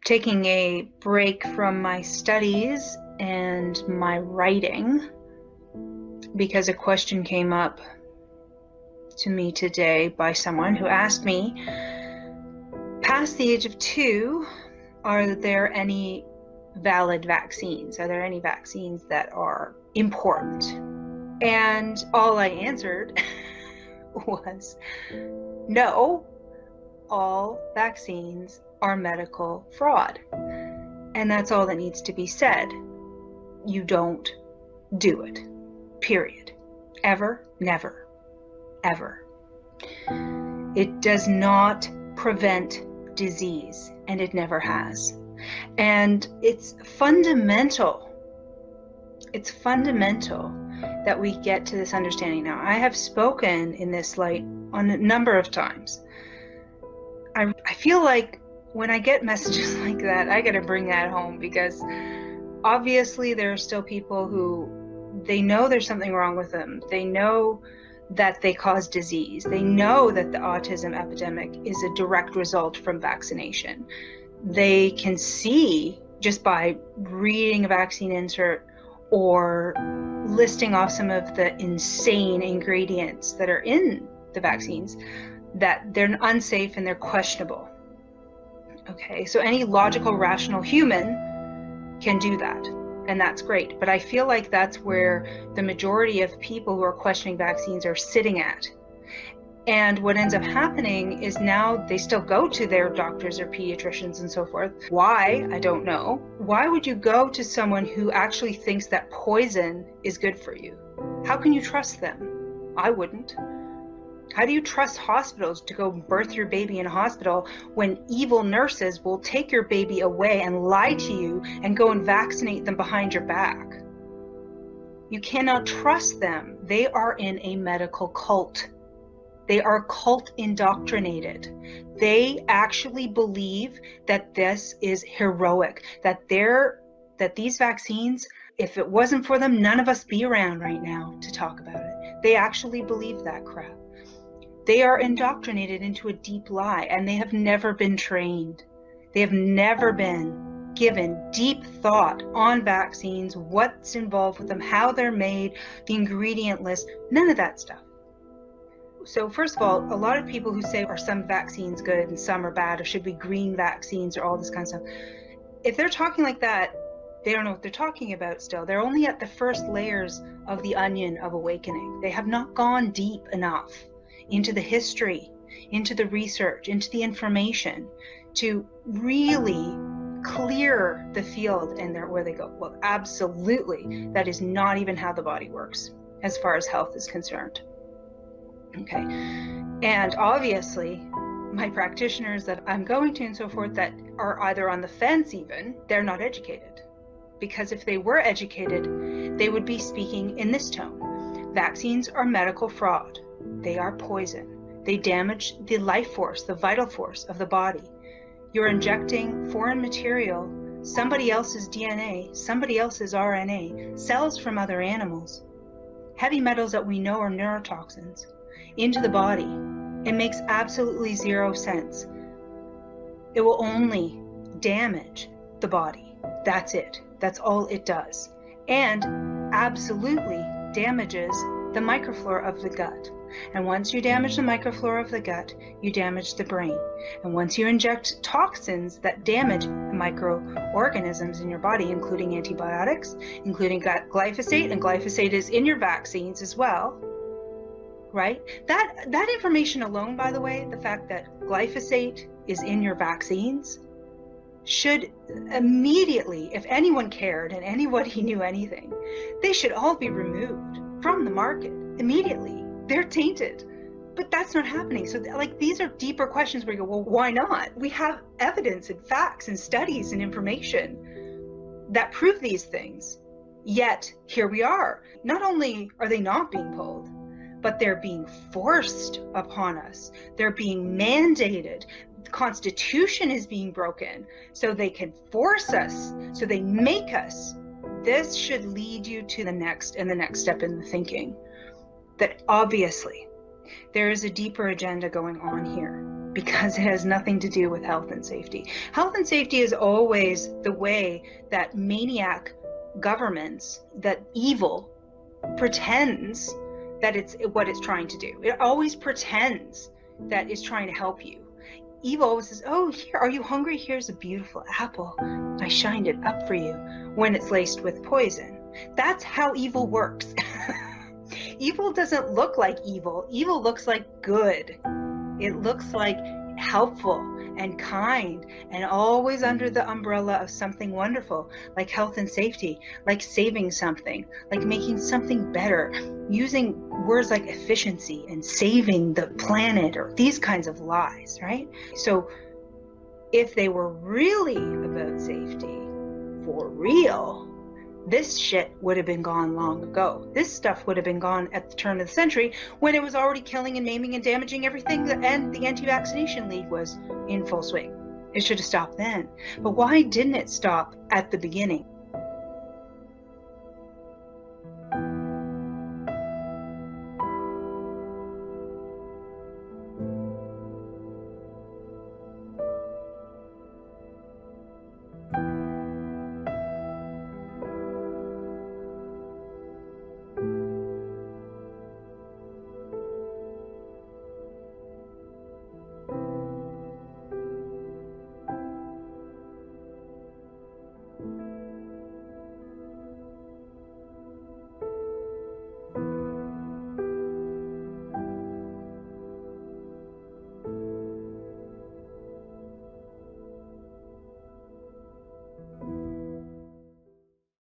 taking a break from my studies and my writing because a question came up to me today by someone who asked me, past the age of 2, are there any valid vaccines? Are there any vaccines that are important? And all I answered was no, all vaccines are medical fraud. And that's all that needs to be said. You don't do it. Period. Ever, never, ever. It does not prevent disease, and it never has. And it's fundamental that we get to this understanding. Now, I have spoken in this light on a number of times. I feel like when I get messages like that, I got to bring that home, because obviously there are still people who, they know there's something wrong with them. They know that they cause disease. They know that the autism epidemic is a direct result from vaccination. They can see just by reading a vaccine insert or listing off some of the insane ingredients that are in the vaccines that they're unsafe and they're questionable. Okay, so any logical, rational human can do that, and that's great. But I feel like that's where the majority of people who are questioning vaccines are sitting at. And what ends up happening is now they still go to their doctors or pediatricians and so forth. Why? I don't know. Why would you go to someone who actually thinks that poison is good for you? How can you trust them? I wouldn't. How do you trust hospitals to go birth your baby in a hospital when evil nurses will take your baby away and lie to you and go and vaccinate them behind your back? You cannot trust them. They are in a medical cult. They are cult indoctrinated. They actually believe that this is heroic, that these vaccines, if it wasn't for them, none of us be around right now to talk about it. They actually believe that crap. They are indoctrinated into a deep lie, and they have never been trained. They have never been given deep thought on vaccines, what's involved with them, how they're made, the ingredient list, none of that stuff. So first of all, a lot of people who say, are some vaccines good and some are bad, or should be green vaccines or all this kind of stuff, if they're talking like that, they don't know what they're talking about still. They're only at the first layers of the onion of awakening. They have not gone deep enough into the history, into the research, into the information to really clear the field and where they go. Well, absolutely, that is not even how the body works as far as health is concerned. Okay, and obviously my practitioners that I'm going to and so forth that are either on the fence even, they're not educated. Because if they were educated, they would be speaking in this tone. Vaccines are medical fraud. They are poison. They damage the life force, the vital force of the body. You're injecting foreign material, somebody else's DNA, somebody else's RNA, cells from other animals, heavy metals that we know are neurotoxins, into the body. It makes absolutely zero sense. It will only damage the body. That's it. That's all it does. And absolutely damages the microflora of the gut. And once you damage the microflora of the gut, you damage the brain. And once you inject toxins that damage microorganisms in your body, including antibiotics, including glyphosate, and glyphosate is in your vaccines as well, right? That information alone, by the way, the fact that glyphosate is in your vaccines, should immediately, if anyone cared and anybody knew anything, they should all be removed from the market immediately. They're tainted, but that's not happening. So like, these are deeper questions where you go, well, why not? We have evidence and facts and studies and information that prove these things. Yet here we are. Not only are they not being pulled, but they're being forced upon us. They're being mandated. The Constitution is being broken so they can force us, so they make us. This should lead you to the next step in the thinking, that obviously there is a deeper agenda going on here. because it has nothing to do with health and safety. Health and safety is always the way that maniac governments, that evil pretends that it's what it's trying to do. It always pretends that it's trying to help you. Evil always says, oh, here, are you hungry? Here's a beautiful apple. I shined it up for you, when it's laced with poison. That's how evil works. Evil doesn't look like evil. Evil looks like good. It looks like helpful and kind, and always under the umbrella of something wonderful, like health and safety, like saving something, like making something better, using words like efficiency and saving the planet, or these kinds of lies, right? So if they were really about safety, for real, this shit would have been gone long ago. This stuff would have been gone at the turn of the century, when it was already killing and maiming and damaging everything, and the anti-vaccination league was in full swing. It should have stopped then. But why didn't it stop at the beginning?